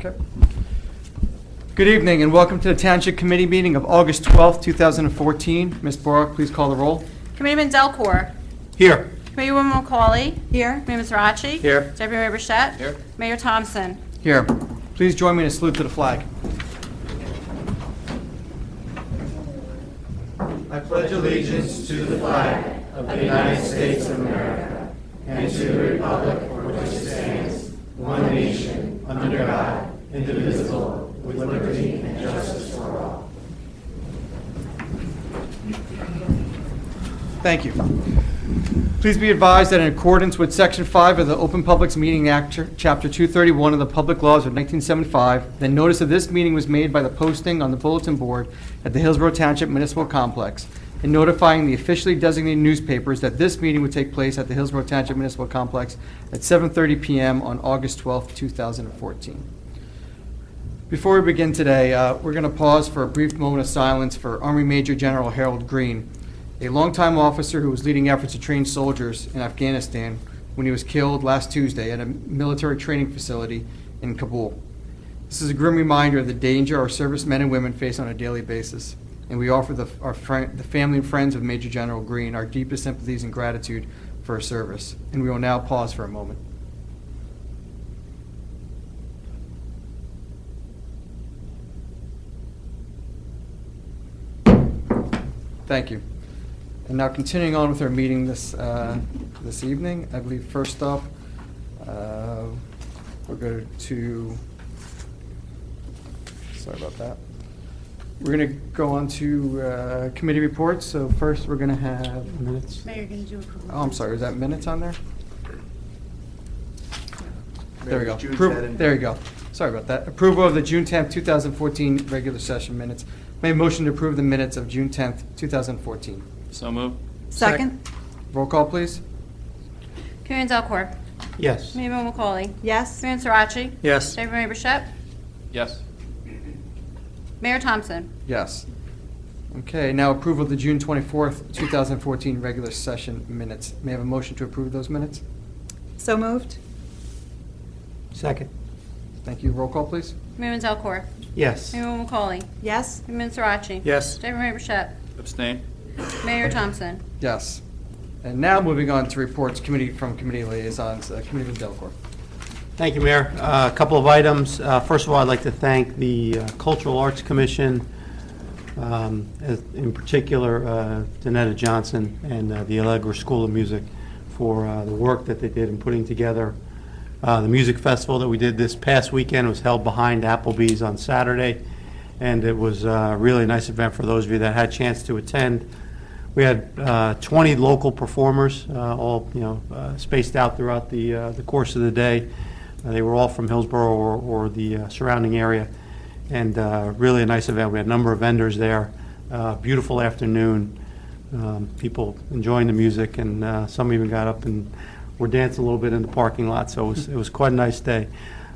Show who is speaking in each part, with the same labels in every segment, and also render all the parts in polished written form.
Speaker 1: Okay. Good evening and welcome to the Township Committee meeting of August 12th, 2014. Ms. Borok, please call the roll.
Speaker 2: Committeeman Delcor.
Speaker 3: Here.
Speaker 2: Committeewoman McCauley.
Speaker 4: Here.
Speaker 2: Committeeman Srirachi.
Speaker 3: Here.
Speaker 2: Deputy Mayor Burchett.
Speaker 3: Here.
Speaker 2: Mayor Thompson.
Speaker 1: Here. Please join me in a salute to the flag.
Speaker 5: I pledge allegiance to the flag of the United States of America and to the republic for which it stands, one nation, under God, indivisible, with liberty and justice for all.
Speaker 1: Thank you. Please be advised that in accordance with Section 5 of the Open Publics Meeting Act, Chapter 231 of the Public Laws of 1975, the notice of this meeting was made by the posting on the bulletin board at the Hillsborough Township Municipal Complex and notifying the officially designated newspapers that this meeting would take place at the Hillsborough Township Municipal Complex at 7:30 p.m. on August 12, 2014. Before we begin today, we're going to pause for a brief moment of silence for Army Major General Harold Green, a longtime officer who was leading efforts to train soldiers in Afghanistan when he was killed last Tuesday at a military training facility in Kabul. This is a grim reminder of the danger our servicemen and women face on a daily basis, and we offer the family and friends of Major General Green our deepest sympathies and gratitude for his service. And we will now pause for a moment. Thank you. And now continuing on with our meeting this evening, I believe first up, we'll go to, sorry about that. We're going to go on to committee reports. So first we're going to have minutes.
Speaker 2: Mayor, you're going to do approval.
Speaker 1: Oh, I'm sorry, is that minutes on there? There we go.
Speaker 3: June 10th.
Speaker 1: There you go. Sorry about that. Approval of the June 10th, 2014 regular session minutes. May I motion to approve the minutes of June 10th, 2014.
Speaker 3: So moved.
Speaker 4: Second.
Speaker 1: Roll call, please.
Speaker 2: Committeeman Delcor.
Speaker 3: Yes.
Speaker 2: Committeewoman McCauley.
Speaker 4: Yes.
Speaker 2: Committeeman Srirachi.
Speaker 3: Yes.
Speaker 2: Deputy Mayor Burchett.
Speaker 3: Yes.
Speaker 2: Mayor Thompson.
Speaker 1: Yes. Okay, now approval of the June 24th, 2014 regular session minutes. May I have a motion to approve those minutes?
Speaker 4: So moved.
Speaker 3: Second.
Speaker 1: Thank you. Roll call, please.
Speaker 2: Committeeman Delcor.
Speaker 3: Yes.
Speaker 2: Committeewoman McCauley.
Speaker 4: Yes.
Speaker 2: Committeeman Srirachi.
Speaker 3: Yes.
Speaker 2: Deputy Mayor Burchett.
Speaker 3: Abstain.
Speaker 2: Mayor Thompson.
Speaker 1: Yes. And now moving on to reports from committee liaisons. Committeeman Delcor.
Speaker 6: Thank you, Mayor. A couple of items. First of all, I'd like to thank the Cultural Arts Commission, in particular Danetta Johnson and the Allegra School of Music for the work that they did in putting together the music festival that we did this past weekend. It was held behind Applebee's on Saturday, and it was a really nice event for those of you that had a chance to attend. We had 20 local performers, all spaced out throughout the course of the day. They were all from Hillsborough or the surrounding area, and really a nice event. We had a number of vendors there. Beautiful afternoon. People enjoying the music, and some even got up and were dancing a little bit in the parking lot. So it was quite a nice day.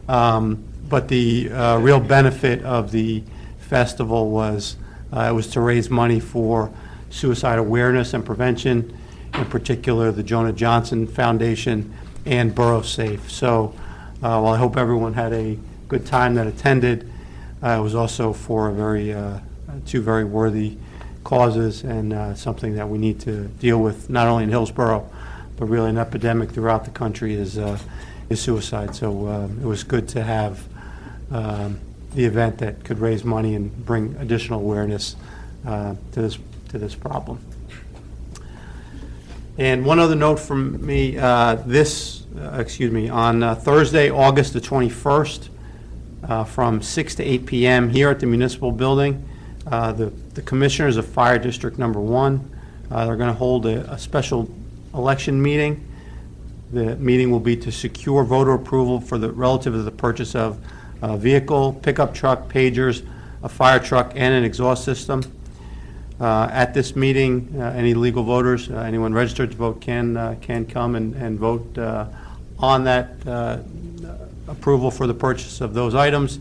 Speaker 6: But the real benefit of the festival was it was to raise money for suicide awareness and prevention, in particular the Jonah Johnson Foundation and Borough Safe. So while I hope everyone had a good time that attended, it was also for two very worthy causes, and something that we need to deal with not only in Hillsborough, but really an epidemic throughout the country is suicide. So it was good to have the event that could raise money and bring additional awareness to this problem. And one other note from me: on Thursday, August the 21st, from 6 to 8 p.m. here at the Municipal Building, the Commissioners of Fire District Number 1, they're going to hold a special election meeting. The meeting will be to secure voter approval for relative to the purchase of a vehicle, pickup truck, pagers, a fire truck, and an exhaust system. At this meeting, any legal voters, anyone registered to vote can come and vote on that approval for the purchase of those items.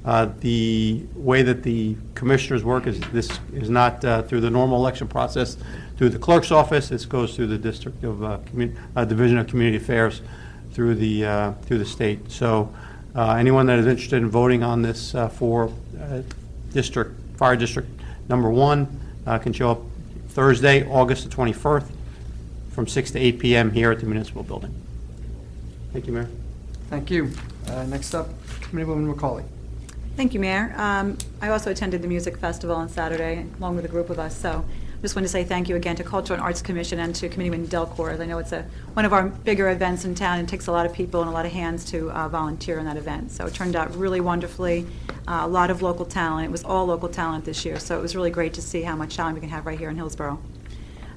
Speaker 6: The way that the commissioners work is this is not through the normal election process through the clerk's office. This goes through the Division of Community Affairs through the state. So Anyone that is interested in voting on this for Fire District Number 1 can show up Thursday, August the 21st, from 6 to 8 p.m. here at the Municipal Building. Thank you, Mayor.
Speaker 1: Thank you. Next up, Committeewoman McCauley.
Speaker 4: Thank you, Mayor. I also attended the music festival on Saturday, along with a group of us, so I just want to say thank you again to Cultural and Arts Commission and to Committeeman Delcourt. I know it's one of our bigger events in town, and it takes a lot of people and a lot of hands to volunteer in that event. So it turned out really wonderfully, a lot of local talent. It was all local talent this year, so it was really great to see how much talent we can have right here in Hillsborough.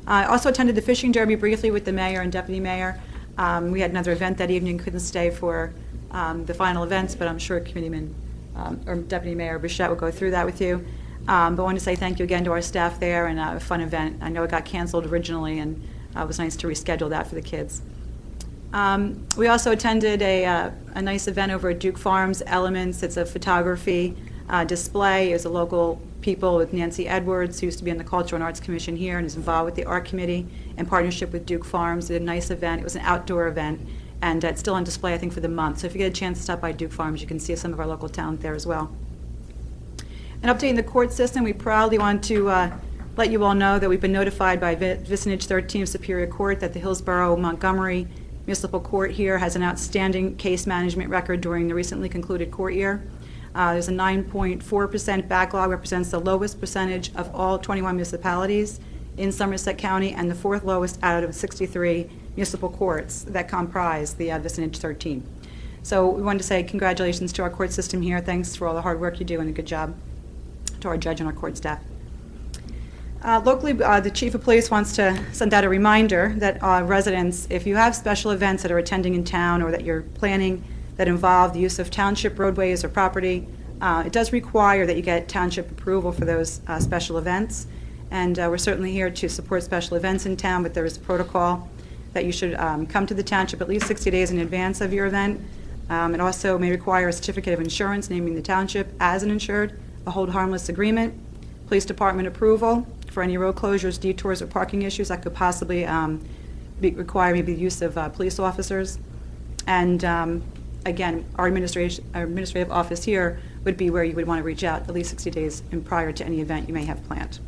Speaker 4: I also attended the fishing derby briefly with the mayor and deputy mayor. We had another event that evening, couldn't stay for the final events, but I'm sure Committeeman or Deputy Mayor Bichette will go through that with you. But I wanted to say thank you again to our staff there, and a fun event. I know it got canceled originally, and it was nice to reschedule that for the kids. We also attended a nice event over at Duke Farms Elements. It's a photography display. It was a local people with Nancy Edwards, who used to be on the Cultural and Arts Commission here and is involved with the Art Committee, in partnership with Duke Farms. They did a nice event. It was an outdoor event, and it's still on display, I think, for the month. So if you get a chance to stop by Duke Farms, you can see some of our local talent there as well. And updating the court system, we proudly want to let you all know that we've been notified by Vicinage 13 of Superior Court that the Hillsborough Montgomery Municipal Court here has an outstanding case management record during the recently concluded court year. There's a 9.4% backlog, represents the lowest percentage of all 21 municipalities in Somerset County, and the fourth lowest out of 63 municipal courts that comprise the Vicinage 13. So we wanted to say congratulations to our court system here. Thanks for all the hard work you do and a good job to our judge and our court staff. Locally, the Chief of Police wants to send out a reminder that residents, if you have special events that are attending in town or that you're planning that involve the use of township roadways or property, it does require that you get township approval for those special events. And we're certainly here to support special events in town, but there is a protocol that you should come to the township at least 60 days in advance of your event. It also may require a certificate of insurance naming the township as an insured, a hold harmless agreement, police department approval for any road closures, detours, or parking issues that could possibly require maybe the use of police officers. And again, our administrative office here would be where you would want to reach out at least 60 days prior to any event you may have planned.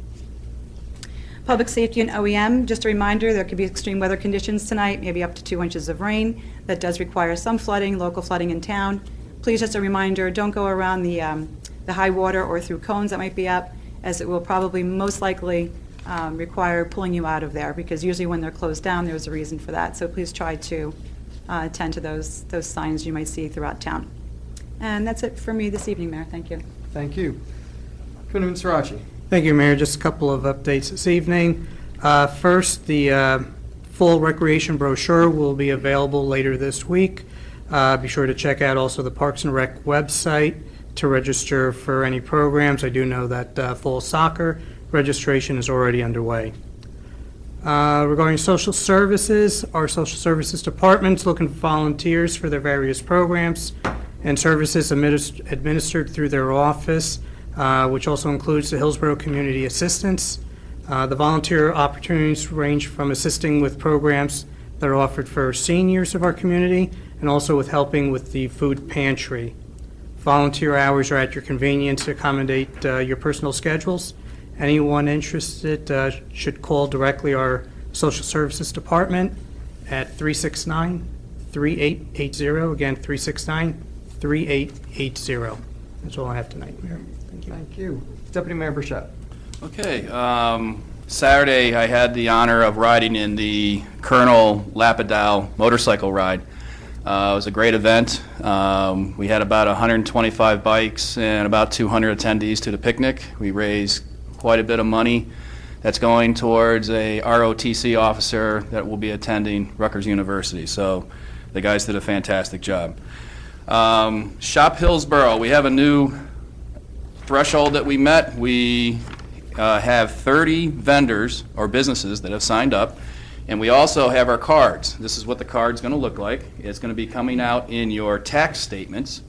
Speaker 4: Public safety and OEM, just a reminder, there could be extreme weather conditions tonight, maybe up to 2 inches of rain. That does require some flooding, local flooding in town. Please, just a reminder, don't go around the high water or through cones that might be up, as it will probably most likely require pulling you out of there, because usually when they're closed down, there's a reason for that. So please try to attend to those signs you might see throughout town. And that's it for me this evening, Mayor. Thank you.
Speaker 1: Thank you. Committeeman Sirachi.
Speaker 7: Thank you, Mayor. Just a couple of updates this evening. First, the full recreation brochure will be available later this week. Be sure to check out also the Parks and Rec website to register for any programs. I do know that fall soccer registration is already underway. Regarding social services, our social services department's looking for volunteers for their various programs and services administered through their office, which also includes the Hillsborough Community Assistance. The volunteer opportunities range from assisting with programs that are offered for seniors of our community and also with helping with the food pantry. Volunteer hours are at your convenience to accommodate your personal schedules. Anyone interested should call directly our social services department at 369-3880. Again, 369-3880. That's all I have tonight, Mayor. Thank you.
Speaker 1: Thank you. Deputy Mayor Bichette.
Speaker 3: Okay, Saturday I had the honor of riding in the Colonel Lapidow motorcycle ride. It was a great event. We had about 125 bikes and about 200 attendees to the picnic. We raised quite a bit of money that's going towards a ROTC officer that will be attending Rutgers University. So the guys did a fantastic job. Shop Hillsborough, we have a new threshold that we met. We have 30 vendors or businesses that have signed up, and we also have our cards. This is what the card's going to look like. It's going to be coming out in your tax statements.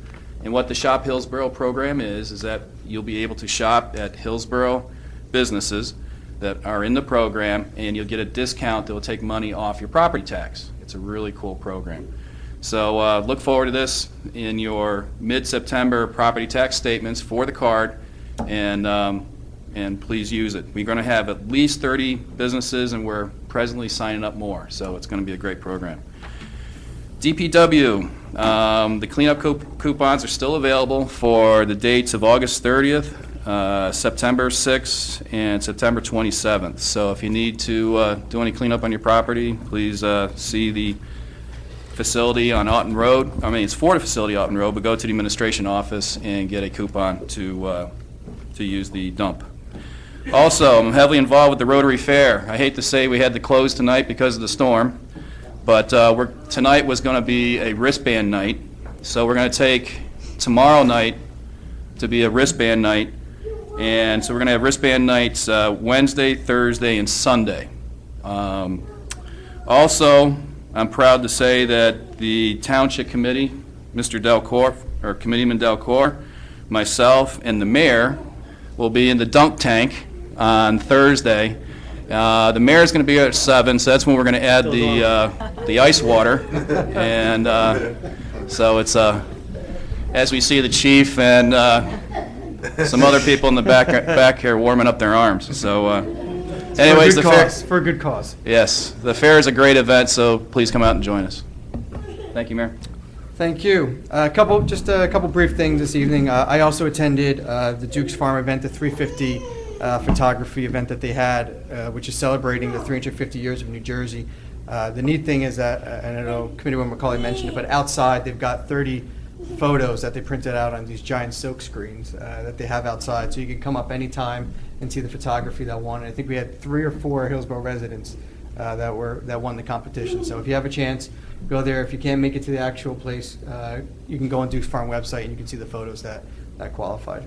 Speaker 3: And what the Shop Hillsborough program is that you'll be able to shop at Hillsborough businesses that are in the program, and you'll get a discount that will take money off your property tax. It's a really cool program. So look forward to this in your mid-September property tax statements for the card, and please use it. We're going to have at least 30 businesses, and we're presently signing up more, so it's going to be a great program. DPW, the cleanup coupons are still available for the dates of August 30th, September 6th, and September 27th. So if you need to do any cleanup on your property, please see the facility on Auten Road. I mean, it's for the facility Auten Road, but go to the administration office and get a coupon to use the dump. Also, I'm heavily involved with the Rotary Fair. I hate to say we had to close tonight because of the storm, but tonight was going to be a wristband night, so we're going to take tomorrow night to be a wristband night, and so we're going to have wristband nights Wednesday, Thursday, and Sunday. Also, I'm proud to say that the Township Committee, Mr. Delcourt, or Committeeman Delcourt, myself, and the mayor will be in the dunk tank on Thursday. The mayor's going to be here at 7, so that's when we're going to add the ice water. And so it's, as we see the chief and some other people in the back here warming up their arms. So anyways, the fair...
Speaker 1: For a good cause.
Speaker 3: Yes, the fair is a great event, so please come out and join us. Thank you, Mayor.
Speaker 1: Thank you. Just a couple brief things this evening. I also attended the Duke's Farm event, the 350 photography event that they had, which is celebrating the 350 years of New Jersey. The neat thing is that, and I know Committeewoman McCauley mentioned it, but outside they've got 30 photos that they printed out on these giant silk screens that they have outside, so you can come up anytime and see the photography that won. And I think we had 3 or 4 Hillsborough residents that won the competition. So if you have a chance, go there. If you can't make it to the actual place, you can go on Duke's Farm website and you can see the photos that qualified.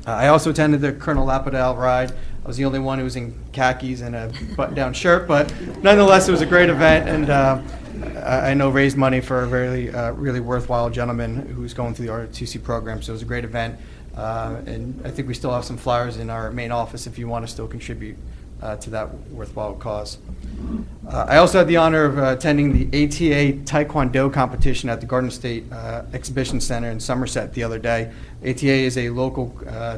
Speaker 1: I also attended the Colonel Lapadale ride. I was the only one who was in khakis and a button-down shirt, but nonetheless, it was a great event, and I know raised money for a really worthwhile gentleman who's going through the ROTC program. So it was a great event, and I think we still have some flyers in our main office if you want to still contribute to that worthwhile cause. I also had the honor of attending the ATA Taekwondo competition at the Garden State Exhibition Center in Somerset the other day. ATA is a local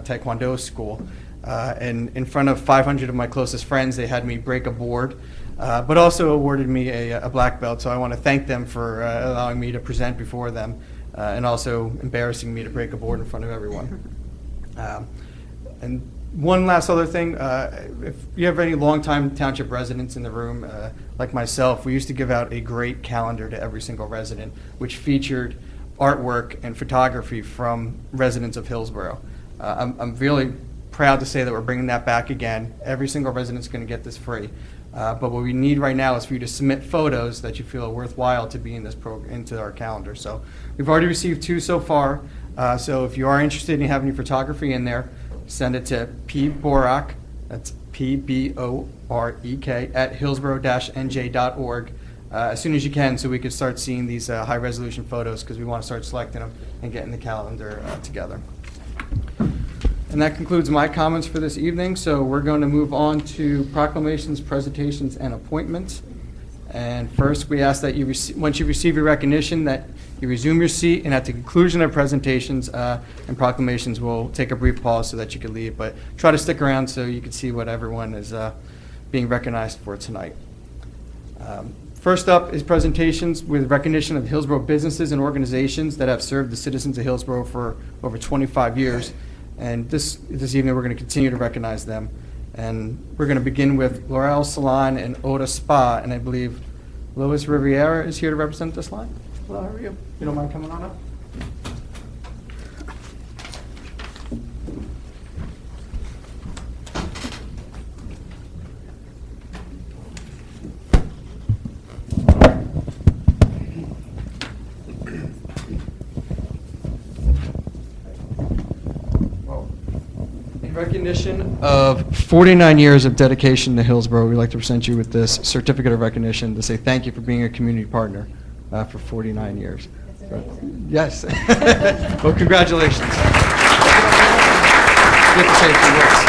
Speaker 1: Taekwondo school, and in front of 500 of my closest friends, they had me break a board, but also awarded me a black belt. So I want to thank them for allowing me to present before them, and also embarrassing me to break a board in front of everyone. And one last other thing, if you have any longtime township residents in the room, like myself, we used to give out a great calendar to every single resident, which featured artwork and photography from residents of Hillsborough. I'm really proud to say that we're bringing that back again. Every single resident's going to get this free. But what we need right now is for you to submit photos that you feel are worthwhile to be in this into our calendar. So we've already received 2 so far. So if you are interested in having your photography in there, send it to pborek, that's PBOREK, at hillsborough-nj.org as soon as you can, so we can start seeing these high-resolution photos, because we want to start selecting them and getting the calendar together. And that concludes my comments for this evening, so we're going to move on to proclamations, presentations, and appointments. And first, we ask that once you receive your recognition, that you resume your seat, and at the conclusion of presentations and proclamations, we'll take a brief pause so that you can leave. But try to stick around so you can see what everyone is being recognized for tonight. First up is presentations with recognition of Hillsborough businesses and organizations that have served the citizens of Hillsborough for over 25 years. And this evening, we're going to continue to recognize them. And we're going to begin with L'Oreal Salon and Oda Spa, and I believe Lois Riviera is here to represent this line. Hello, how are you? You don't mind coming on up? In recognition of 49 years of dedication to Hillsborough, we'd like to present you with this certificate of recognition to say thank you for being a community partner for 49 years. Yes. Well, congratulations. You have to say a few words.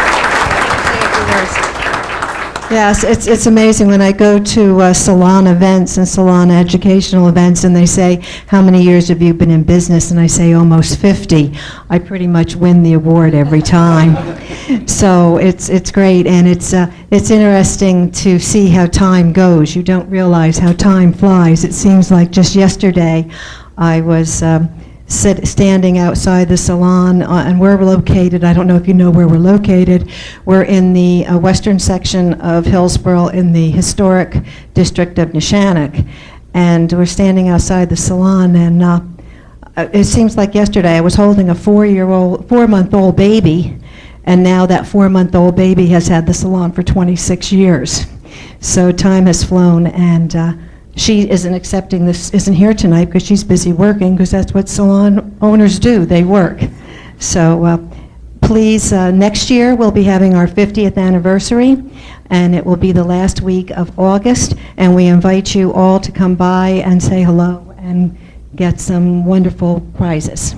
Speaker 8: Yes, it's amazing when I go to salon events and salon educational events, and they say, how many years have you been in business? And I say, almost 50. I pretty much win the award every time. So it's great, and it's interesting to see how time goes. You don't realize how time flies. It seems like just yesterday I was standing outside the salon, and where we're located, I don't know if you know where we're located. We're in the western section of Hillsborough in the historic district of Neshannock, and we're standing outside the salon, and it seems like yesterday I was holding a 4-month-old baby, and now that 4-month-old baby has had the salon for 26 years. So time has flown, and she isn't here tonight because she's busy working, because that's what salon owners do, they work. So please, next year we'll be having our 50th anniversary, and it will be the last week of August, and we invite you all to come by and say hello and get some wonderful presents.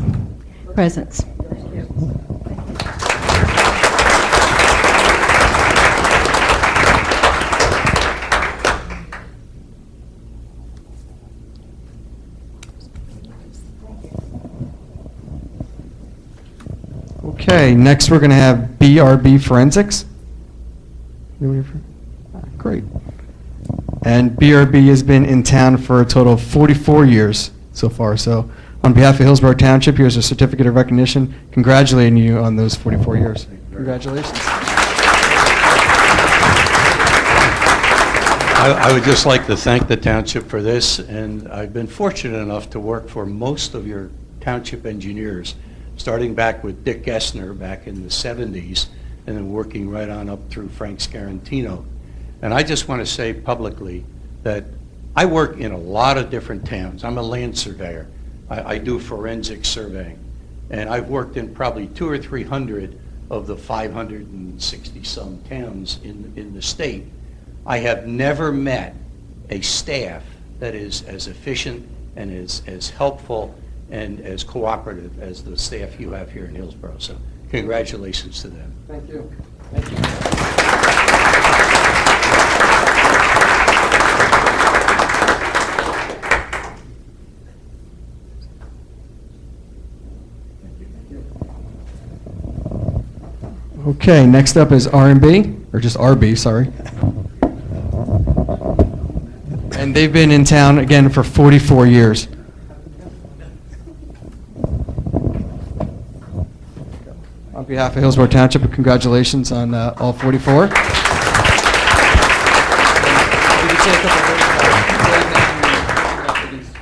Speaker 1: Okay, next we're going to have BRB Forensics. Great. And BRB has been in town for a total of 44 years so far. So on behalf of Hillsborough Township, here's a certificate of recognition congratulating you on those 44 years. Congratulations.
Speaker 9: I would just like to thank the township for this, and I've been fortunate enough to work for most of your township engineers, starting back with Dick Gessner back in the 70s, and then working right on up through Frank Scarantino. And I just want to say publicly that I work in a lot of different towns. I'm a land surveyor. I do forensic surveying. And I've worked in probably 200 or 300 of the 560-some towns in the state. I have never met a staff that is as efficient and as helpful and as cooperative as the staff you have here in Hillsborough. So congratulations to them.
Speaker 1: Thank you.
Speaker 9: Thank you.
Speaker 1: Okay, next up is R&B, or just RB, sorry. And they've been in town, again, for 44 years. On behalf of Hillsborough Township, congratulations on all 44.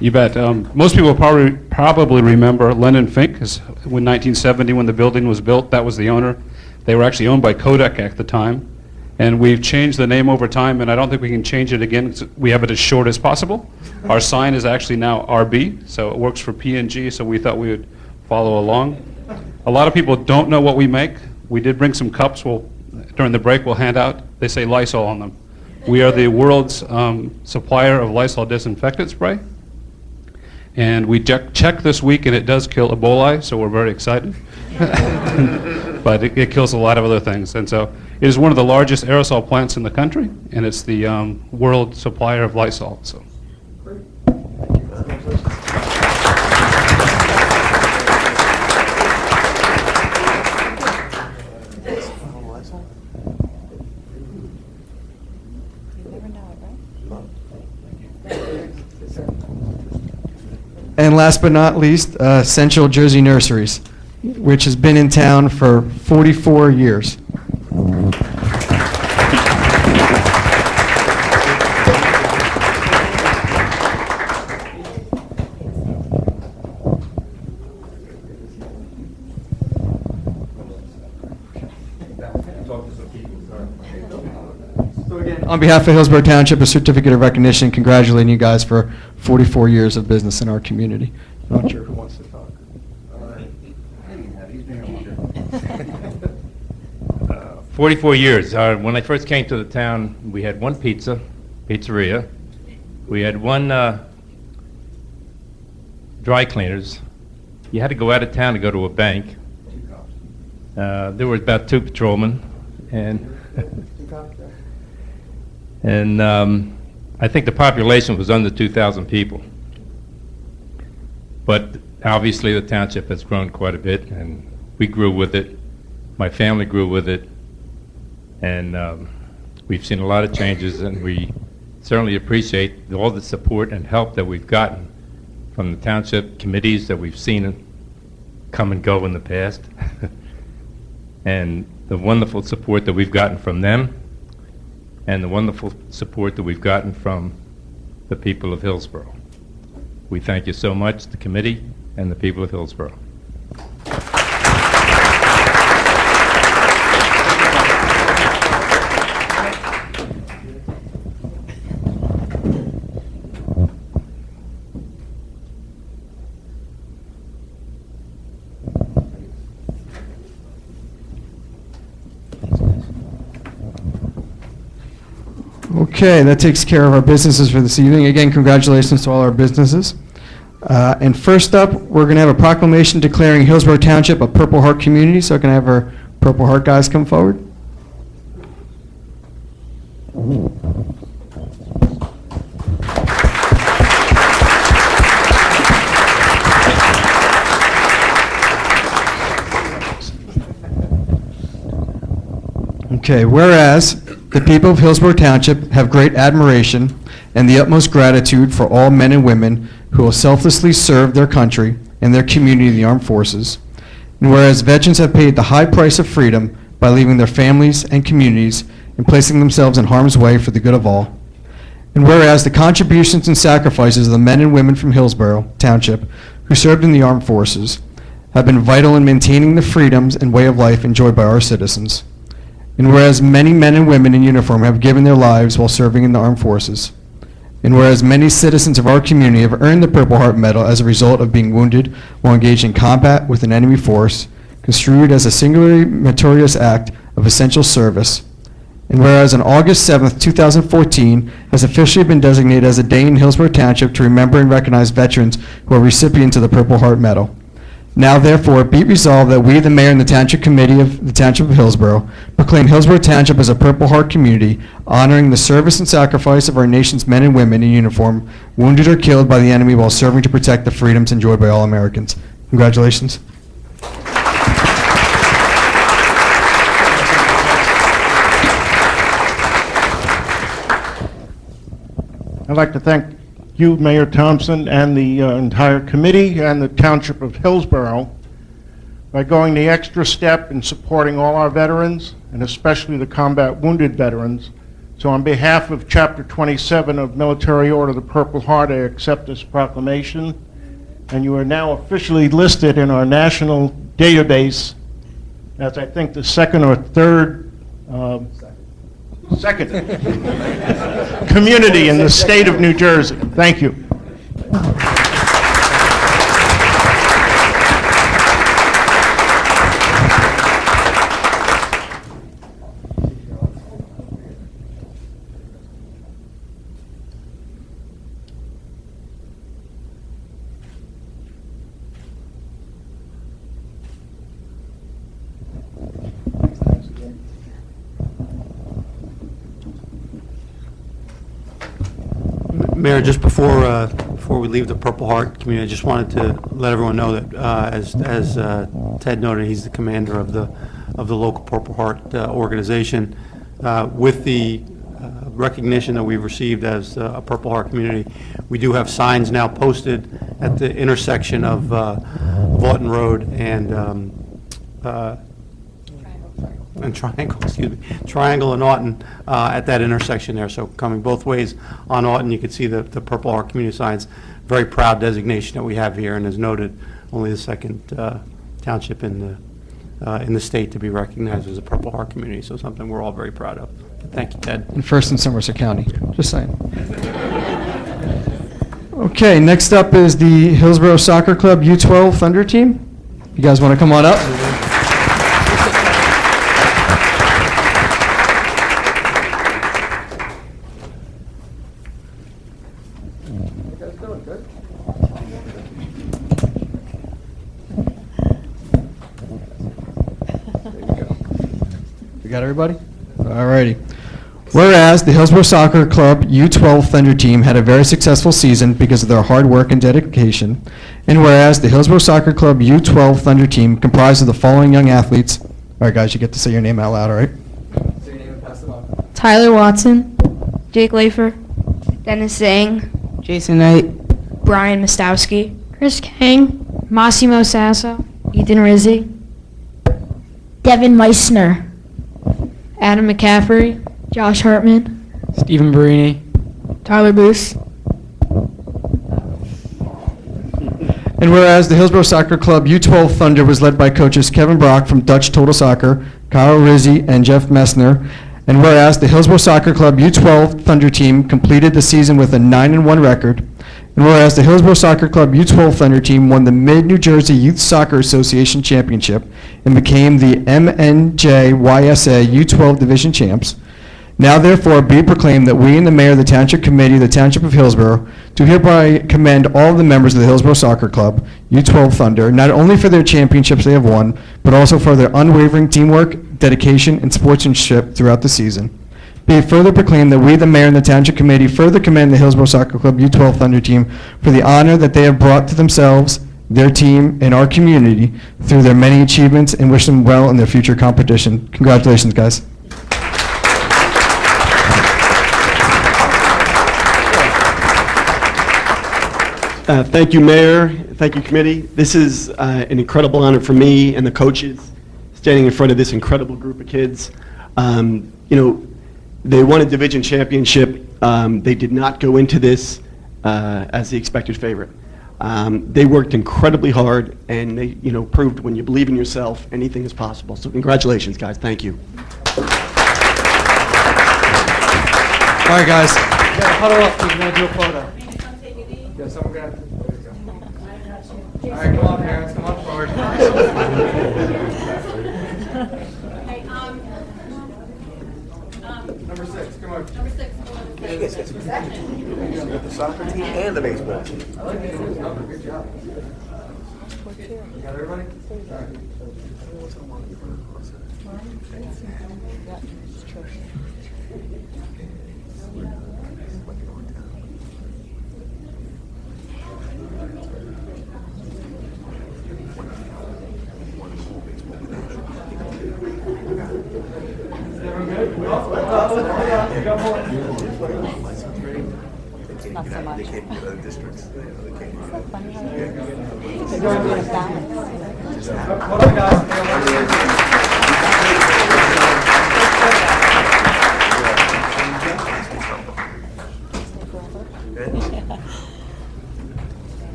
Speaker 10: You bet. Most people probably remember Lennon Fink, 'cause when 1970, when the building was built, that was the owner. They were actually owned by Kodak at the time, and we've changed the name over time, and I don't think we can change it again. We have it as short as possible. Our sign is actually now RB, so it works for P&G, so we thought we would follow along. A lot of people don't know what we make. We did bring some cups. During the break, we'll hand out. They say Lysol on them. We are the world's supplier of Lysol disinfectant spray. And we checked this week, and it does kill Ebola, so we're very excited. But it kills a lot of other things. And so it is one of the largest aerosol plants in the country, and it's the world supplier of Lysol. So.
Speaker 1: And last but not least, Central Jersey Nurseries, which has been in town for 44 years. On behalf of Hillsborough Township, a certificate of recognition congratulating you guys for 44 years of business in our community. I'm not sure who wants to talk.
Speaker 11: 44 years. When I first came to the town, we had one pizzeria. We had one dry cleaners. You had to go out of town to go to a bank. There were about 2 patrolmen, and And I think the population was under 2,000 people. But obviously, the township has grown quite a bit, and we grew with it. My family grew with it. And we've seen a lot of changes, and we certainly appreciate all the support and help that we've gotten from the township committees that we've seen come and go in the past, and the wonderful support that we've gotten from them, and the wonderful support that we've gotten from the people of Hillsborough. We thank you so much, the committee and the people of Hillsborough.
Speaker 1: Okay, that takes care of our businesses for this evening. Again, congratulations to all our businesses. And first up, we're going to have a proclamation declaring Hillsborough Township a Purple Heart community. So can I have our Purple Heart guys come forward? Okay, whereas the people of Hillsborough Township have great admiration and the utmost gratitude for all men and women who will selflessly serve their country and their community in the armed forces, and whereas veterans have paid the high price of freedom by leaving their families and communities and placing themselves in harm's way for the good of all, and whereas the contributions and sacrifices of the men and women from Hillsborough Township who served in the armed forces have been vital in maintaining the freedoms and way of life enjoyed by our citizens, and whereas many men and women in uniform have given their lives while serving in the armed forces, and whereas many citizens of our community have earned the Purple Heart Medal as a result of being wounded while engaged in combat with an enemy force, construed as a singularly meritorious act of essential service, and whereas on August 7th, 2014, has officially been designated as a day in Hillsborough Township to remember and recognize veterans who are recipients of the Purple Heart Medal. Now, therefore, be it resolved that we, the mayor and the Township Committee of the Township of Hillsborough, proclaim Hillsborough Township as a Purple Heart community, honoring the service and sacrifice of our nation's men and women in uniform, wounded or killed by the enemy while serving to protect the freedoms enjoyed by all Americans. Congratulations.
Speaker 5: I'd like to thank you, Mayor Thompson, and the entire committee and the Township of Hillsborough by going the extra step in supporting all our veterans, and especially the combat wounded veterans. So on behalf of Chapter 27 of Military Order of the Purple Heart, I accept this proclamation, and you are now officially listed in our national database as, I think, the second or third second community in the state of New Jersey. Thank you.
Speaker 6: Mayor, just before we leave the Purple Heart community, I just wanted to let everyone know that as Ted noted, he's the commander of the local Purple Heart organization. With the recognition that we've received as a Purple Heart community, we do have signs now posted at the intersection of Vaughton Road and Triangle and Auten at that intersection there. So coming both ways on Auten, you can see the Purple Heart community signs. Very proud designation that we have here, and as noted, only the second township in the state to be recognized as a Purple Heart community. So something we're all very proud of. Thank you, Ted.
Speaker 1: And first in Somerset County, just saying. Okay, next up is the Hillsborough Soccer Club U12 Thunder team. You guys want to come on up? We got everybody? All righty. Whereas the Hillsborough Soccer Club U12 Thunder team had a very successful season because of their hard work and dedication. And whereas the Hillsborough Soccer Club U12 Thunder team comprised of the following young athletes. All right, guys, you get to say your name out loud, all right? Say your name and pass them up.
Speaker 12: Tyler Watson, Jake Lafer, Dennis Zhang,
Speaker 13: Jason Knight,
Speaker 12: Brian Mostowski, Chris Kang, Massimo Sasso, Ethan Rizzi, Devin Meissner, Adam McCaffrey, Josh Hartman,
Speaker 13: Stephen Barini,
Speaker 12: Tyler Booth.
Speaker 1: And whereas the Hillsborough Soccer Club U12 Thunder was led by coaches Kevin Brock from Dutch Total Soccer, Kyle Rizzi, and Jeff Messner. And whereas the Hillsborough Soccer Club U12 Thunder team completed the season with a 9-1 record. And whereas the Hillsborough Soccer Club U12 Thunder team won the Mid-New Jersey Youth Soccer Association Championship and became the MNJYSA U12 Division champs. Now therefore be it proclaimed that we and the mayor of the Township Committee of the Township of Hillsborough do hereby commend all of the members of the Hillsborough Soccer Club, U12 Thunder, not only for their championships they have won, but also for their unwavering teamwork, dedication, and sportsmanship throughout the season. Be it further proclaimed that we, the mayor and the Township Committee, further commend the Hillsborough Soccer Club U12 Thunder team for the honor that they have brought to themselves, their team, and our community through their many achievements, and wish them well in their future competition. Congratulations, guys.
Speaker 14: Thank you, Mayor. Thank you, committee. This is an incredible honor for me and the coaches standing in front of this incredible group of kids. They won a division championship. They did not go into this as the expected favorite. They worked incredibly hard, and they proved when you believe in yourself, anything is possible. So congratulations, guys. Thank you.
Speaker 1: All right, guys. Huddle up. We're going to do a photo. Yeah, someone got it. All right, come on, parents. Come on forward. Number 6, come on. Number 6.
Speaker 5: You got the soccer team and the baseball team.
Speaker 1: I like this number. Good job. You got everybody? All right.
Speaker 4: Not so much.
Speaker 5: They can't do other districts. They can't.
Speaker 4: Isn't that funny how they're going to balance?
Speaker 1: Hold on, guys.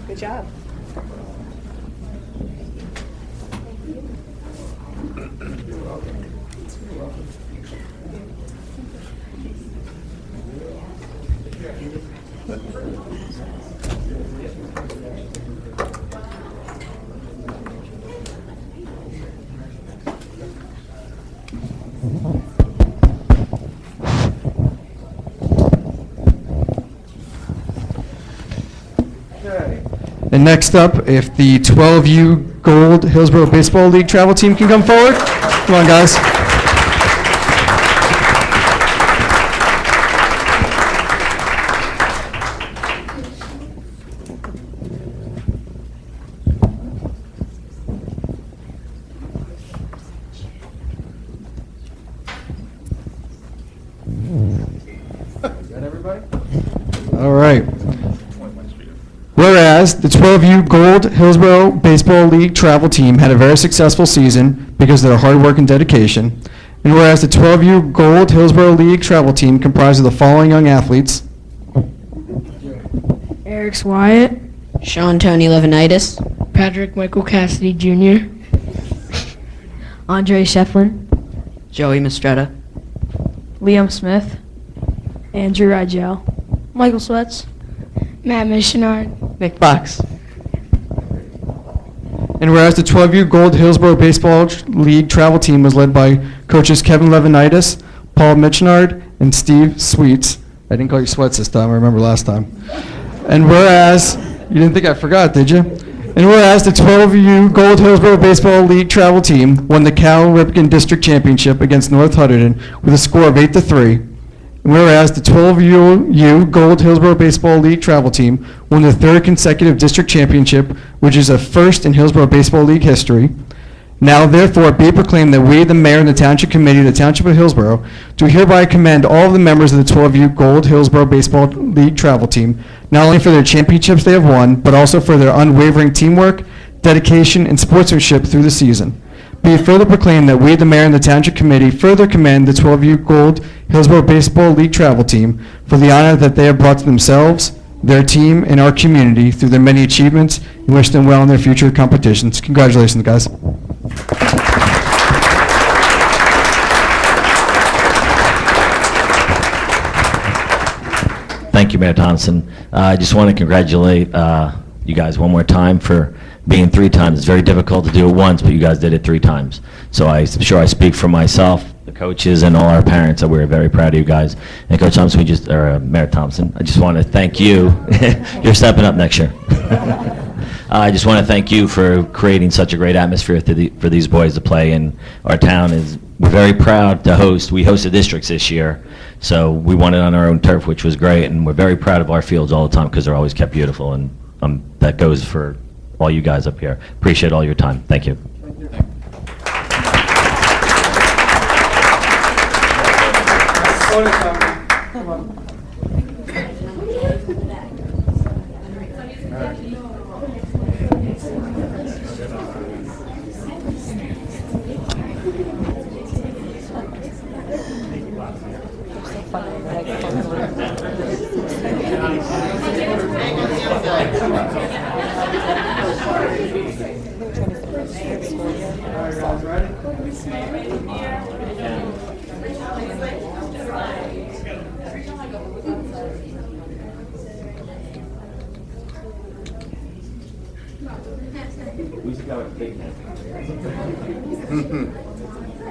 Speaker 4: Good job.
Speaker 1: And next up, if the 12U Gold Hillsborough Baseball League travel team can come forward. Come on, guys. Is that everybody? All right. Whereas the 12U Gold Hillsborough Baseball League travel team had a very successful season because of their hard work and dedication. And whereas the 12U Gold Hillsborough League travel team comprised of the following young athletes.
Speaker 12: Eric Wyatt,
Speaker 13: Sean Tony Levinitis,
Speaker 12: Patrick Michael Cassidy Jr., Andre Shefflin,
Speaker 13: Joey Mistretta,
Speaker 12: Liam Smith, Andrew Rigel, Michael Sweats, Matt Missionard,
Speaker 13: Nick Box.
Speaker 1: And whereas the 12U Gold Hillsborough Baseball League travel team was led by coaches Kevin Levinitis, Paul Mitchnard, and Steve Sweets. I didn't call you Sweats this time, I remember last time. And whereas, you didn't think I forgot, did you? And whereas the 12U Gold Hillsborough Baseball League travel team won the Cal Ripken District Championship against North Hunterdon with a score of 8-3. And whereas the 12U Gold Hillsborough Baseball League travel team won the third consecutive district championship, which is a first in Hillsborough Baseball League history. Now therefore be it proclaimed that we, the mayor and the township committee of the township of Hillsborough, do hereby commend all of the members of the 12U Gold Hillsborough Baseball League travel team, not only for their championships they have won, but also for their unwavering teamwork, dedication, and sportsmanship through the season. Be it further proclaimed that we, the mayor and the township committee, further commend the 12U Gold Hillsborough Baseball League travel team for the honor that they have brought to themselves, their team, and our community through their many achievements, and wish them well in their future competitions. Congratulations, guys.
Speaker 15: Thank you, Mayor Thompson. I just want to congratulate you guys one more time for being 3 times. It's very difficult to do it once, but you guys did it 3 times. So I'm sure I speak for myself, the coaches, and all our parents that we're very proud of you guys. And Coach Thompson, Mayor Thompson, I just want to thank you. You're stepping up next year. I just want to thank you for creating such a great atmosphere for these boys to play in. Our town is very proud to host. We hosted districts this year, so we won it on our own turf, which was great, and we're very proud of our fields all the time because they're always kept beautiful, and that goes for all you guys up here. Appreciate all your time. Thank you.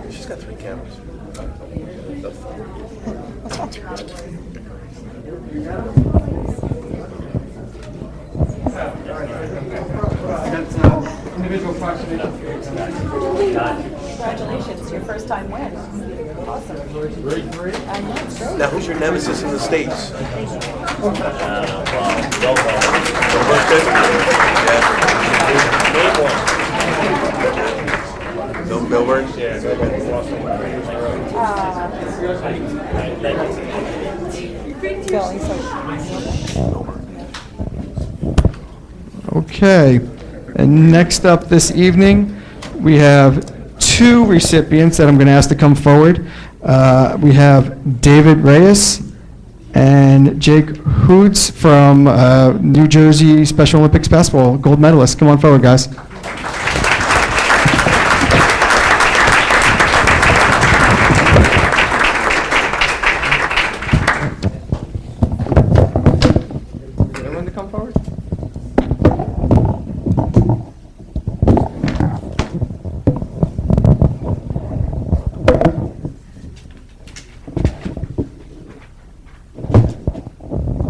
Speaker 5: She's got 3 cameras.
Speaker 1: Individual approximation.
Speaker 4: Congratulations, your first time win. Awesome.
Speaker 5: Now, who's your nemesis in the States? Bill Milburn?
Speaker 1: Okay, and next up this evening, we have 2 recipients that I'm going to ask to come forward. We have David Reyes and Jake Hoods from New Jersey Special Olympics basketball gold medalists. Come on forward, guys. Everyone to come forward?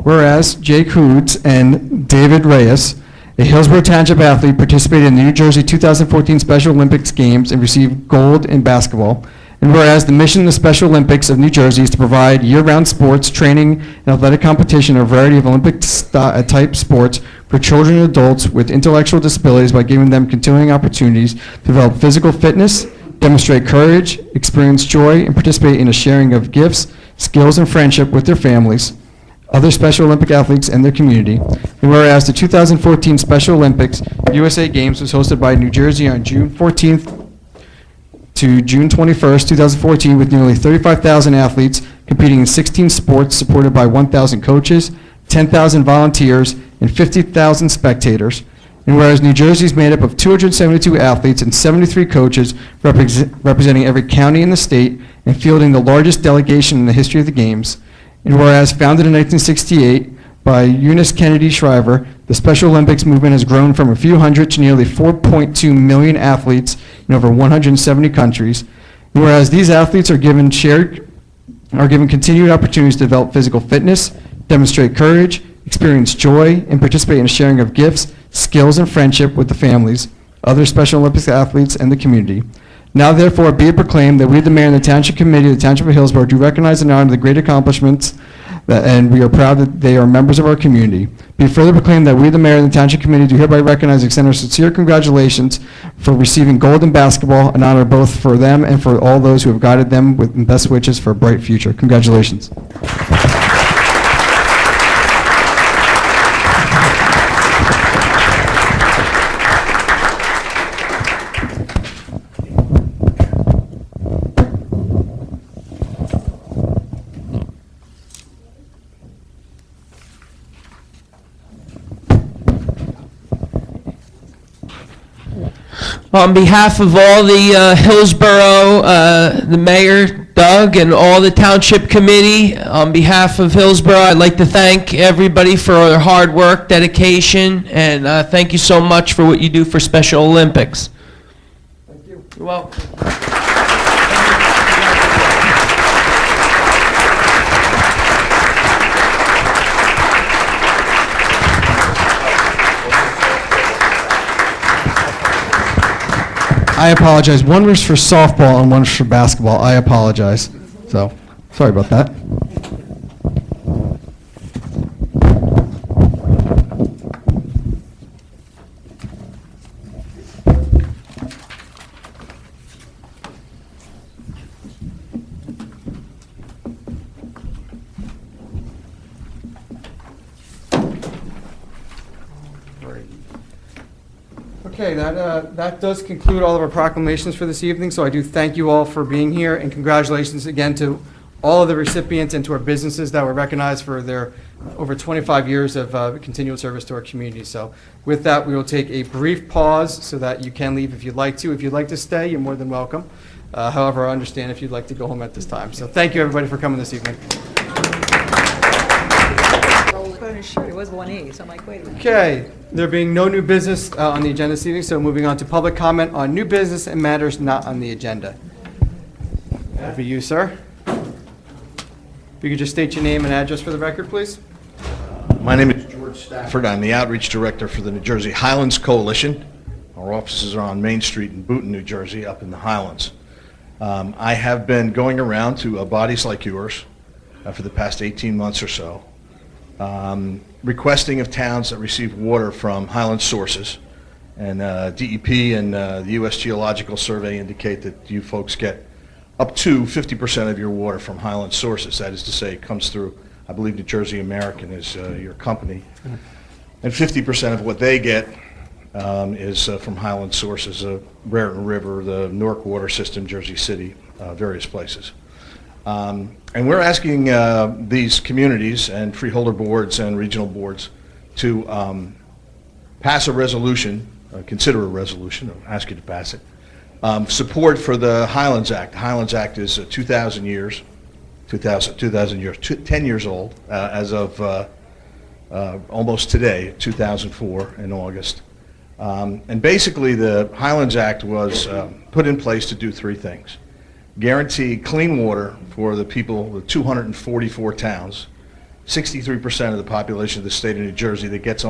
Speaker 1: Whereas Jake Hoods and David Reyes, a Hillsborough Township athlete, participated in the New Jersey 2014 Special Olympics Games and received gold in basketball. And whereas the mission of the Special Olympics of New Jersey is to provide year-round sports, training, and athletic competition in a variety of Olympic-type sports for children and adults with intellectual disabilities by giving them continuing opportunities to develop physical fitness, demonstrate courage, experience joy, and participate in a sharing of gifts, skills, and friendship with their families, other Special Olympic athletes, and their community. And whereas the 2014 Special Olympics USA Games was hosted by New Jersey on June 14th to June 21st, 2014, with nearly 35,000 athletes competing in 16 sports, supported by 1,000 coaches, 10,000 volunteers, and 50,000 spectators. And whereas New Jersey is made up of 272 athletes and 73 coaches representing every county in the state and fielding the largest delegation in the history of the Games. And whereas founded in 1968 by Eunice Kennedy Shriver, the Special Olympics movement has grown from a few hundred to nearly 4.2 million athletes in over 170 countries. And whereas these athletes are given continued opportunities to develop physical fitness, demonstrate courage, experience joy, and participate in a sharing of gifts, skills, and friendship with the families, other Special Olympics athletes, and the community. Now therefore be it proclaimed that we, the mayor and the Township Committee of the Township of Hillsborough, do recognize and honor the great accomplishments and we are proud that they are members of our community. Be it further proclaimed that we, the mayor and the Township Committee, do hereby recognize and extend our sincere congratulations for receiving gold in basketball, an honor both for them and for all those who have guided them with best wishes for a bright future. Congratulations.
Speaker 16: On behalf of all the Hillsborough, the mayor, Doug, and all the township committee, on behalf of Hillsborough, I'd like to thank everybody for their hard work, dedication, and thank you so much for what you do for Special Olympics. Thank you. You're welcome.
Speaker 1: I apologize. One was for softball and one was for basketball. I apologize. So, sorry about that. Okay, that does conclude all of our proclamations for this evening, so I do thank you all for being here, and congratulations again to all of the recipients and to our businesses that were recognized for their over 25 years of continual service to our community. So with that, we will take a brief pause so that you can leave if you'd like to. If you'd like to stay, you're more than welcome. However, I understand if you'd like to go home at this time. So thank you, everybody, for coming this evening.
Speaker 4: It was 1E, so I'm like, wait a minute.
Speaker 1: Okay, there being no new business on the agenda this evening, so moving on to public comment on new business and matters not on the agenda. For you, sir. If you could just state your name and address for the record, please.
Speaker 17: My name is George Stafford. I'm the Outreach Director for the New Jersey Highlands Coalition. Our offices are on Main Street in Boonton, New Jersey, up in the Highlands. I have been going around to bodies like yours for the past 18 months or so, requesting of towns that receive water from Highland sources. And DEP and the U.S. Geological Survey indicate that you folks get up to 50% of your water from Highland sources. That is to say, it comes through, I believe New Jersey American is your company. And 50% of what they get is from Highland sources, Raritan River, the Newark Water System, Jersey City, various places. And we're asking these communities and freeholder boards and regional boards to pass a resolution, consider a resolution, or ask you to pass it, support for the Highlands Act. The Highlands Act is 10 years old as of almost today, 2004 in August. And basically the Highlands Act was put in place to do three things. Guarantee clean water for the people, the 244 towns, 63% of the population of the state of New Jersey that gets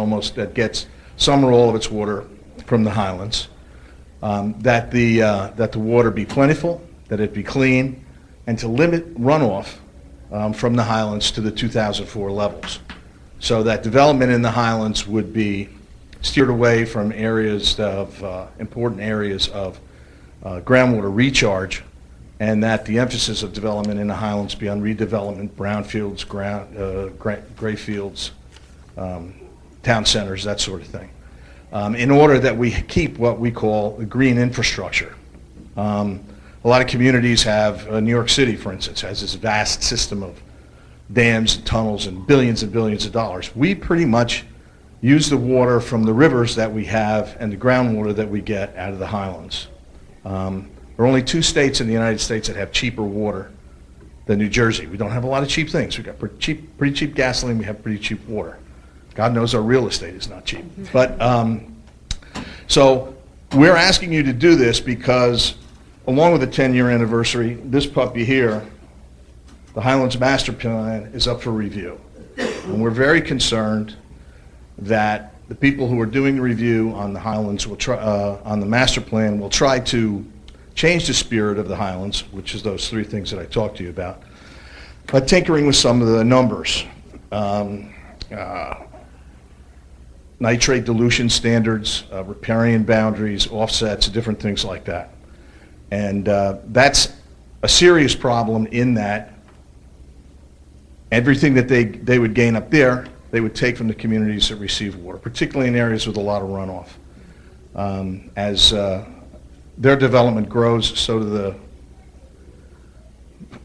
Speaker 17: some or all of its water from the Highlands. That the water be plentiful, that it be clean, and to limit runoff from the Highlands to the 2004 levels, so that development in the Highlands would be steered away from areas of important areas of groundwater recharge, and that the emphasis of development in the Highlands be on redevelopment, brownfields, gray fields, town centers, that sort of thing, in order that we keep what we call the green infrastructure. A lot of communities have, New York City, for instance, has this vast system of dams and tunnels and billions of dollars. We pretty much use the water from the rivers that we have and the groundwater that we get out of the Highlands. There are only 2 states in the United States that have cheaper water than New Jersey. We don't have a lot of cheap things. We've got pretty cheap gasoline. We have pretty cheap water. God knows our real estate is not cheap. But so we're asking you to do this because, along with the 10-year anniversary, this puppy here, the Highlands Master Plan, is up for review. And we're very concerned that the people who are doing the review on the Highlands will try, on the master plan will try to change the spirit of the Highlands, which is those three things that I talked to you about, but tinkering with some of the numbers. Nitrate dilution standards, riparian boundaries, offsets, different things like that. And that's a serious problem in that everything that they would gain up there, they would take from the communities that receive water, particularly in areas with a lot of runoff. As their development grows, so do the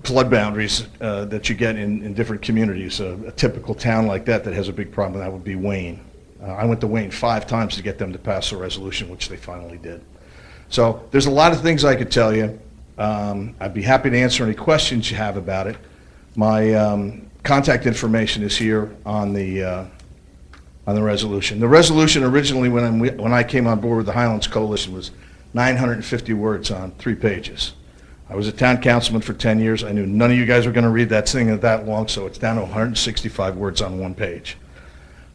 Speaker 17: flood boundaries that you get in different communities. A typical town like that has a big problem, that would be Wayne. I went to Wayne 5 times to get them to pass a resolution, which they finally did. So there's a lot of things I could tell you. I'd be happy to answer any questions you have about it. My contact information is here on the resolution. The resolution originally, when I came on board with the Highlands Coalition, was 950 words on 3 pages. I was a town councilman for 10 years. I knew none of you guys were going to read that thing that long, so it's down to 165 words on 1 page.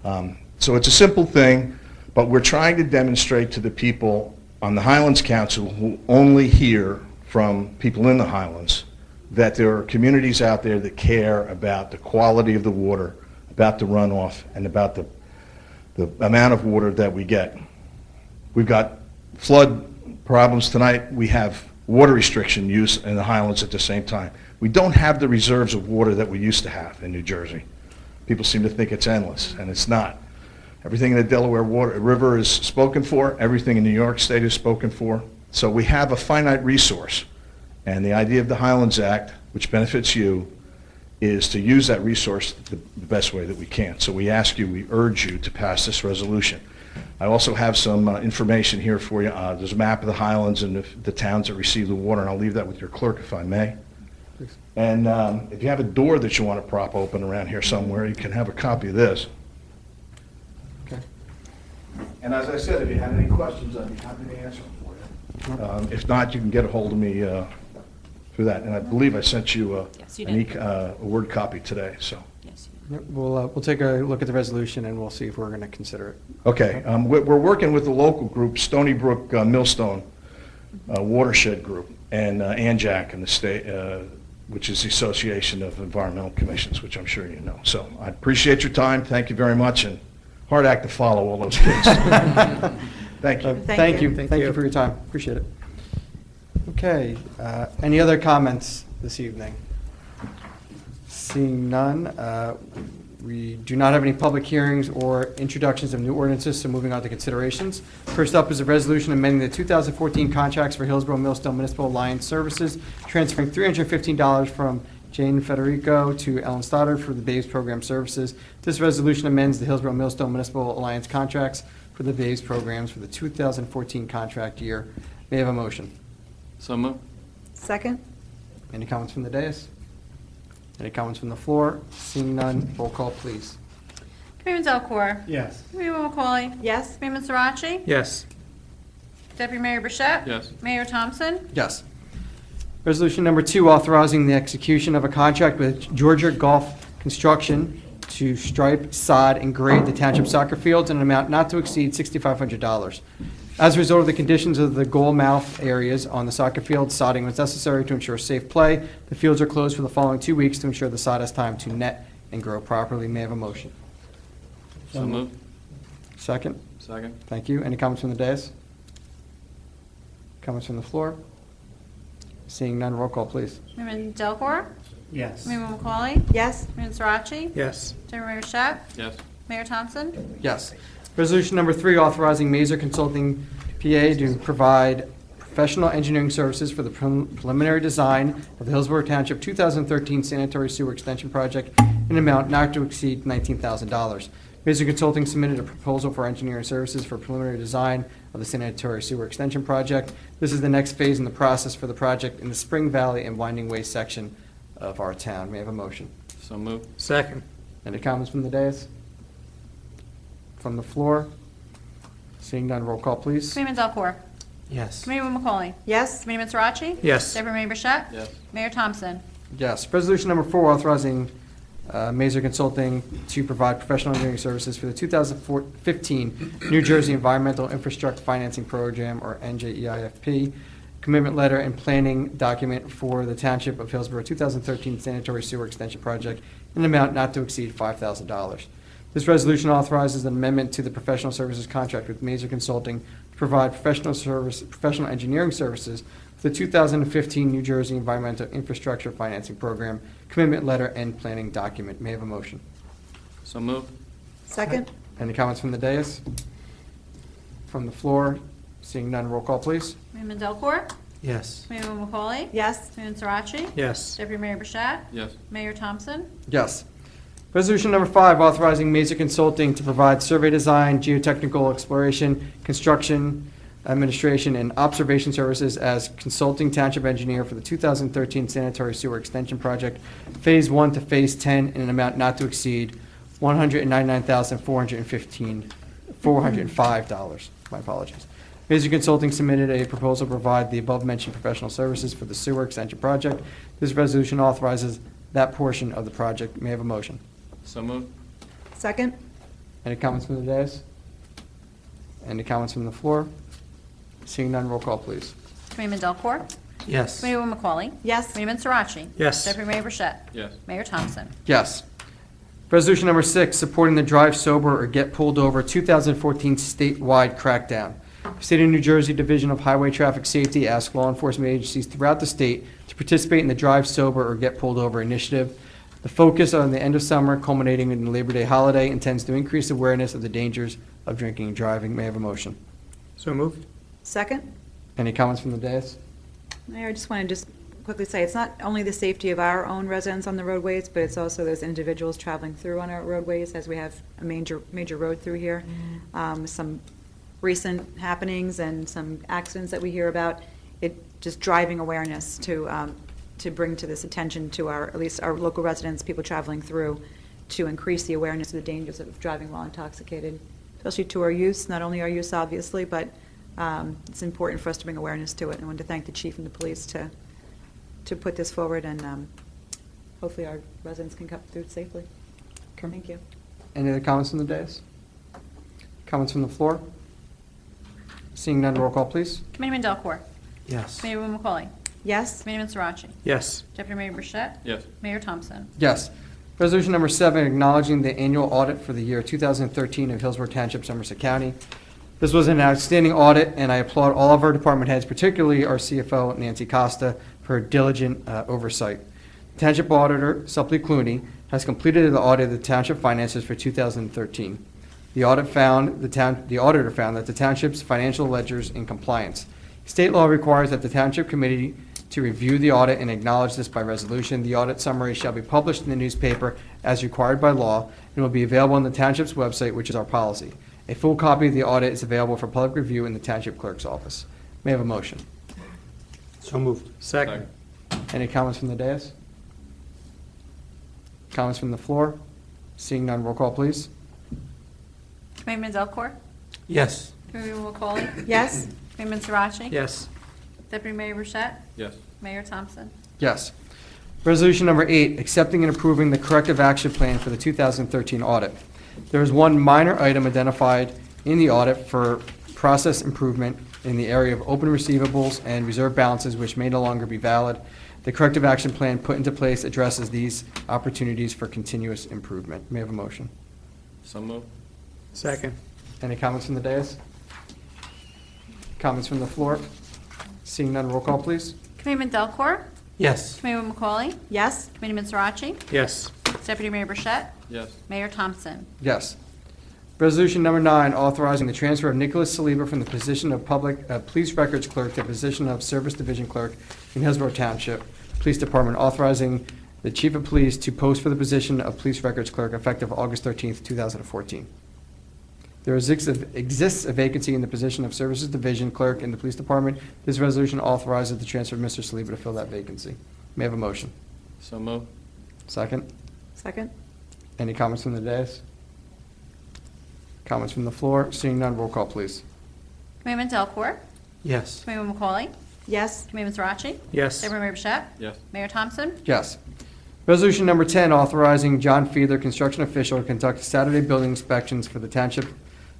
Speaker 17: So it's a simple thing, but we're trying to demonstrate to the people on the Highlands Council who only hear from people in the Highlands that there are communities out there that care about the quality of the water, about the runoff, and about the amount of water that we get. We've got flood problems tonight. We have water restriction use in the Highlands at the same time. We don't have the reserves of water that we used to have in New Jersey. People seem to think it's endless, and it's not. Everything in the Delaware River is spoken for. Everything in New York State is spoken for. So we have a finite resource. And the idea of the Highlands Act, which benefits you, is to use that resource the best way that we can. So we ask you, we urge you to pass this resolution. I also have some information here for you. There's a map of the Highlands and the towns that receive the water, and I'll leave that with your clerk if I may.
Speaker 1: Please.
Speaker 17: And if you have a door that you want to prop open around here somewhere, you can have a copy of this.
Speaker 1: Okay.
Speaker 17: And as I said, if you have any questions, I'd be happy to answer them for you. If not, you can get a hold of me through that. And I believe I sent you
Speaker 2: Yes, you
Speaker 17: a Word copy today. So.
Speaker 2: Yes.
Speaker 1: Yep, we'll take a look at the resolution and we'll see if we're going to consider it.
Speaker 17: Okay. We're working with the local group, Stony Brook Millstone Watershed Group, and ANJAC in the state, which is the Association of Environmental Commissions, which I'm sure you know. So I appreciate your time. Thank you very much. And hard act to follow all those kids. Thank you.
Speaker 1: Thank you. Thank you for your time. Appreciate it. Okay. Any other comments this evening? Seeing none, we do not have any public hearings or introductions of new ordinances, so moving on to considerations. First up is a resolution amending the 2014 contracts for Hillsborough Millstone Municipal Alliance Services, transferring $315 from Jane Federico to Ellen Stoddard for the BABES program services. This resolution amends the Hillsborough Millstone Municipal Alliance contracts for the BABES programs for the 2014 contract year. May I have a motion?
Speaker 3: So moved.
Speaker 4: Second?
Speaker 1: Any comments from the dais? Any comments from the floor? Seeing none, roll call, please.
Speaker 2: Committeeman Delacqua?
Speaker 5: Yes.
Speaker 2: Committeeman McCauley?
Speaker 4: Yes.
Speaker 2: Committeeman Sarachi?
Speaker 7: Yes.
Speaker 2: Deputy Mayor Burchett?
Speaker 3: Yes.
Speaker 2: Mayor Thompson?
Speaker 1: Yes. Resolution number 2, authorizing the execution of a contract with Georgia Golf Construction to stripe, sod, and grade the township soccer fields in an amount not to exceed $6,500. As a result of the conditions of the goal mouth areas on the soccer field, sodding was necessary to ensure safe play. The fields are closed for the following 2 weeks to ensure the sod has time to net and grow properly. May I have a motion?
Speaker 3: So moved.
Speaker 1: Second?
Speaker 3: Second.
Speaker 1: Thank you. Any comments from the dais? Comments from the floor? Seeing none, roll call, please.
Speaker 2: Committeeman Delacqua?
Speaker 5: Yes.
Speaker 2: Committeeman McCauley?
Speaker 4: Yes.
Speaker 2: Committeeman Sarachi?
Speaker 7: Yes.
Speaker 2: Deputy Mayor Burchett?
Speaker 3: Yes.
Speaker 2: Mayor Thompson?
Speaker 1: Yes. Resolution number 3, authorizing Mazer Consulting PA to provide professional engineering services for the preliminary design of the Hillsborough Township 2013 sanitary sewer extension project in an amount not to exceed $19,000. Mazer Consulting submitted a proposal for engineering services for preliminary design of the sanitary sewer extension project. This is the next phase in the process for the project in the Spring Valley and Winding Way section of our town. May I have a motion?
Speaker 3: So moved.
Speaker 7: Second.
Speaker 1: Any comments from the dais? From the floor? Seeing none, roll call, please.
Speaker 2: Committeeman Delacqua?
Speaker 7: Yes.
Speaker 2: Committeeman McCauley?
Speaker 4: Yes.
Speaker 2: Committeeman Sarachi?
Speaker 7: Yes.
Speaker 2: Deputy Mayor Burchett?
Speaker 3: Yes.
Speaker 2: Mayor Thompson?
Speaker 1: Yes. Resolution number 4, authorizing Mazer Consulting to provide professional engineering services for the 2015 New Jersey Environmental Infrastructure Financing Program, or NJEIFP, commitment letter, and planning document for the Township of Hillsborough 2013 sanitary sewer extension project in an amount not to exceed $5,000. This resolution authorizes an amendment to the professional services contract with Mazer Consulting to provide professional engineering services for the 2015 New Jersey Environmental Infrastructure Financing Program, commitment letter, and planning document. May I have a motion?
Speaker 3: So moved.
Speaker 4: Second?
Speaker 1: Any comments from the dais? From the floor? Seeing none, roll call, please.
Speaker 2: Committeeman Delcor?
Speaker 6: Yes.
Speaker 2: Committeeman McCauley?
Speaker 4: Yes.
Speaker 2: Committeeman Sarachi?
Speaker 7: Yes.
Speaker 2: Deputy Mayor Bashad?
Speaker 3: Yes.
Speaker 2: Mayor Thompson?
Speaker 1: Yes. Resolution number 5, authorizing Mazer Consulting to provide survey design, geotechnical exploration, construction, administration, and observation services as consulting township engineer for the 2013 sanitary sewer extension project, Phase 1 to Phase 10, in an amount not to exceed $405. My apologies. Mazer Consulting submitted a proposal to provide the above-mentioned professional services for the sewer extension project. This resolution authorizes that portion of the project. May I have a motion?
Speaker 3: So moved.
Speaker 4: Second?
Speaker 1: Any comments from the dais? Any comments from the floor? Seeing none, roll call, please.
Speaker 2: Committeeman Delcor?
Speaker 6: Yes.
Speaker 2: Committeeman McCauley?
Speaker 4: Yes.
Speaker 2: Committeeman Sarachi?
Speaker 7: Yes.
Speaker 2: Deputy Mayor Bashad?
Speaker 3: Yes.
Speaker 2: Mayor Thompson?
Speaker 1: Yes. Resolution number 6, supporting the Drive Sober or Get Pulled Over 2014 statewide crackdown. State of New Jersey Division of Highway Traffic Safety asks law enforcement agencies throughout the state to participate in the Drive Sober or Get Pulled Over initiative. The focus on the end of summer, culminating in the Labor Day holiday, intends to increase awareness of the dangers of drinking and driving. May I have a motion?
Speaker 7: So moved.
Speaker 4: Second?
Speaker 1: Any comments from the dais?
Speaker 4: Mayor, I just want to quickly say, it's not only the safety of our own residents on the roadways, but it's also those individuals traveling through on our roadways, as we have a major road through here. Some recent happenings and some accidents that we hear about, just driving awareness to bring to this attention to at least our local residents, people traveling through, to increase the awareness of the dangers of driving while intoxicated, especially to our youth, not only our youth, obviously, but it's important for us to bring awareness to it. And I want to thank the chief and the police to put this forward, and hopefully our residents can come through safely. Thank you.
Speaker 1: Any other comments from the dais? Comments from the floor? Seeing none, roll call, please.
Speaker 2: Committeeman Delcor?
Speaker 6: Yes.
Speaker 2: Committeeman McCauley?
Speaker 4: Yes.
Speaker 2: Committeeman Sarachi?
Speaker 7: Yes.
Speaker 2: Deputy Mayor Bashad?
Speaker 3: Yes.
Speaker 2: Mayor Thompson?
Speaker 1: Yes. Resolution number 7, acknowledging the annual audit for the year 2013 of Hillsborough Township, Somerset County. This was an outstanding audit, and I applaud all of our department heads, particularly our CFO, Nancy Costa, for her diligent oversight. Township Auditor, Suppley Clooney, has completed the audit of the township finances for 2013. The auditor found that the township's financial ledgers in compliance. State law requires that the township committee to review the audit and acknowledge this by resolution. The audit summary shall be published in the newspaper as required by law and will be available on the township's website, which is our policy. A full copy of the audit is available for public review in the township clerk's office. May I have a motion?
Speaker 6: So moved.
Speaker 7: Second.
Speaker 1: Any comments from the dais? Comments from the floor? Seeing none, roll call, please.
Speaker 2: Committeeman Delcor?
Speaker 6: Yes.
Speaker 2: Committeeman McCauley?
Speaker 4: Yes.
Speaker 2: Committeeman Sarachi?
Speaker 7: Yes.
Speaker 2: Deputy Mayor Bashad?
Speaker 3: Yes.
Speaker 2: Mayor Thompson?
Speaker 1: Yes. Resolution number 8, accepting and approving the corrective action plan for the 2013 audit. There is one minor item identified in the audit for process improvement in the area of open receivables and reserve balances which may no longer be valid. The corrective action plan put into place addresses these opportunities for continuous improvement. May I have a motion?
Speaker 3: So moved.
Speaker 7: Second.
Speaker 1: Any comments from the dais? Comments from the floor? Seeing none, roll call, please.
Speaker 2: Committeeman Delcor?
Speaker 6: Yes.
Speaker 2: Committeeman McCauley?
Speaker 4: Yes.
Speaker 2: Committeeman Sarachi?
Speaker 7: Yes.
Speaker 2: Deputy Mayor Bashad?
Speaker 3: Yes.
Speaker 2: Mayor Thompson?
Speaker 1: Yes. Resolution number 9, authorizing the transfer of Nicholas Saliba from the position of police records clerk to the position of service division clerk in Hillsborough Township Police Department, authorizing the chief of police to post for the position of police records clerk effective August 13th, 2014. There exists a vacancy in the position of services division clerk in the police department. This resolution authorizes the transfer of Mr. Saliba to fill that vacancy. May I have a motion?
Speaker 3: So moved.
Speaker 1: Second.
Speaker 4: Second?
Speaker 1: Any comments from the dais? Comments from the floor? Seeing none, roll call, please.
Speaker 2: Committeeman Delcor?
Speaker 6: Yes.
Speaker 2: Committeeman McCauley?
Speaker 4: Yes.
Speaker 2: Committeeman Sarachi?
Speaker 7: Yes.
Speaker 2: Deputy Mayor Bashad?
Speaker 3: Yes.
Speaker 2: Mayor Thompson?
Speaker 1: Yes. Resolution number 10, authorizing John Fiedler, construction official, to conduct Saturday building inspections for the township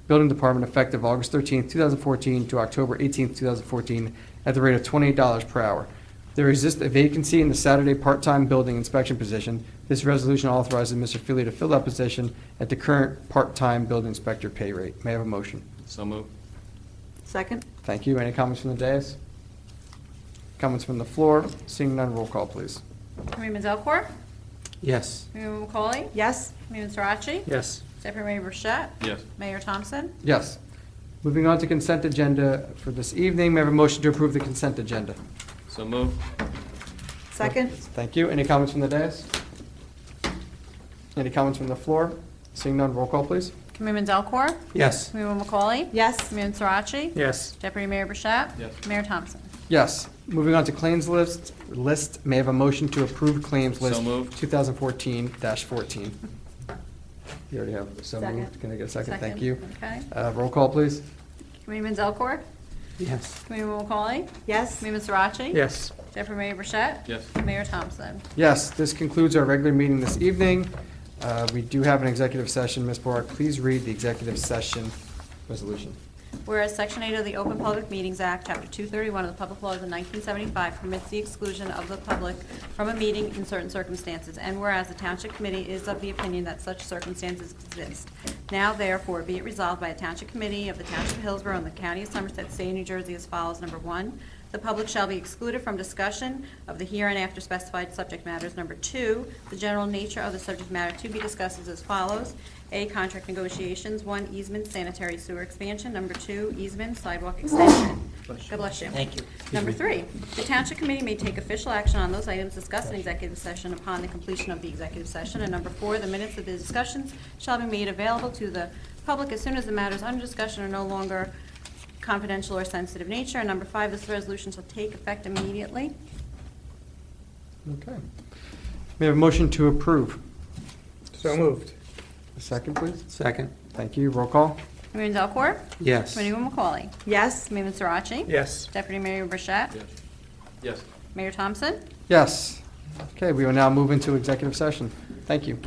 Speaker 1: Building Department effective August 13th, 2014 to October 18th, 2014 at the rate of $28 per hour. There exists a vacancy in the Saturday part-time building inspection position. This resolution authorizes Mr. Feely to fill that position at the current part-time building inspector pay rate. May I have a motion?
Speaker 3: So moved.
Speaker 4: Second?
Speaker 1: Thank you. Any comments from the dais? Comments from the floor? Seeing none, roll call, please.
Speaker 2: Committeeman Delcor?
Speaker 6: Yes.
Speaker 2: Committeeman McCauley?
Speaker 4: Yes?
Speaker 2: Committeeman Sarachi?
Speaker 6: Yes.
Speaker 2: Deputy Mayor Burchett?
Speaker 3: Yes.
Speaker 2: Mayor Thompson?
Speaker 1: Yes. Moving on to consent agenda for this evening, may I have a motion to approve the consent agenda?
Speaker 3: So moved.
Speaker 4: Second?
Speaker 1: Thank you. Any comments from the dais? Any comments from the floor? Seeing none, roll call, please.
Speaker 2: Committeeman Delcor?
Speaker 6: Yes.
Speaker 2: Committeeman McCauley?
Speaker 4: Yes?
Speaker 2: Committeeman Sarachi?
Speaker 6: Yes.
Speaker 2: Deputy Mayor Burchett?
Speaker 3: Yes.
Speaker 2: Mayor Thompson?
Speaker 1: Yes. Moving on to claims list, may I have a motion to approve claims
Speaker 3: So
Speaker 1: list
Speaker 3: moved.
Speaker 1: 2014-14? You already have, so
Speaker 4: Second.
Speaker 1: moved. Can I get a second? Thank you.
Speaker 2: Okay.
Speaker 1: Roll call, please.
Speaker 2: Committeeman Delcor?
Speaker 6: Yes.
Speaker 2: Committeeman McCauley?
Speaker 4: Yes?
Speaker 2: Committeeman Sarachi?
Speaker 6: Yes.
Speaker 2: Deputy Mayor Burchett?
Speaker 3: Yes.
Speaker 2: Mayor Thompson?
Speaker 1: Yes, this concludes our regular meeting this evening. We do have an executive session. Ms. Bork, please read the executive session resolution.
Speaker 2: Whereas Section 8 of the Open Public Meetings Act, Chapter 231 of the Public Laws of 1975 permits the exclusion of the public from a meeting in certain circumstances, and whereas the Township Committee is of the opinion that such circumstances exist. Now therefore be it resolved by the Township Committee of the Township of Hillsborough and the County of Somerset, State of New Jersey as follows. Number 1, the public shall be excluded from discussion of the hereinafter specified subject matters. Number 2, the general nature of the subject matter to be discussed is as follows. A, contract negotiations. 1, easement, sanitary sewer expansion. Number 2, easement, sidewalk extension. God bless you.
Speaker 13: Thank you.
Speaker 2: Number 3, the Township Committee may take official action on those items discussed in executive session upon the completion of the executive session. And number 4, the minutes of the discussions shall be made available to the public as soon as the matters under discussion are no longer confidential or sensitive nature. And number 5, this resolution shall take effect immediately.
Speaker 1: Okay. May I have a motion to approve?
Speaker 7: So moved.
Speaker 1: A second, please.
Speaker 6: Second.
Speaker 1: Thank you. Roll call.
Speaker 2: Committeeman Delcor?
Speaker 6: Yes.
Speaker 2: Committeeman McCauley?
Speaker 4: Yes?
Speaker 2: Committeeman Sarachi?
Speaker 7: Yes.
Speaker 2: Deputy Mayor Burchett?
Speaker 3: Yes. Yes.
Speaker 2: Mayor Thompson?
Speaker 1: Yes. Okay, we will now move into executive session. Thank you.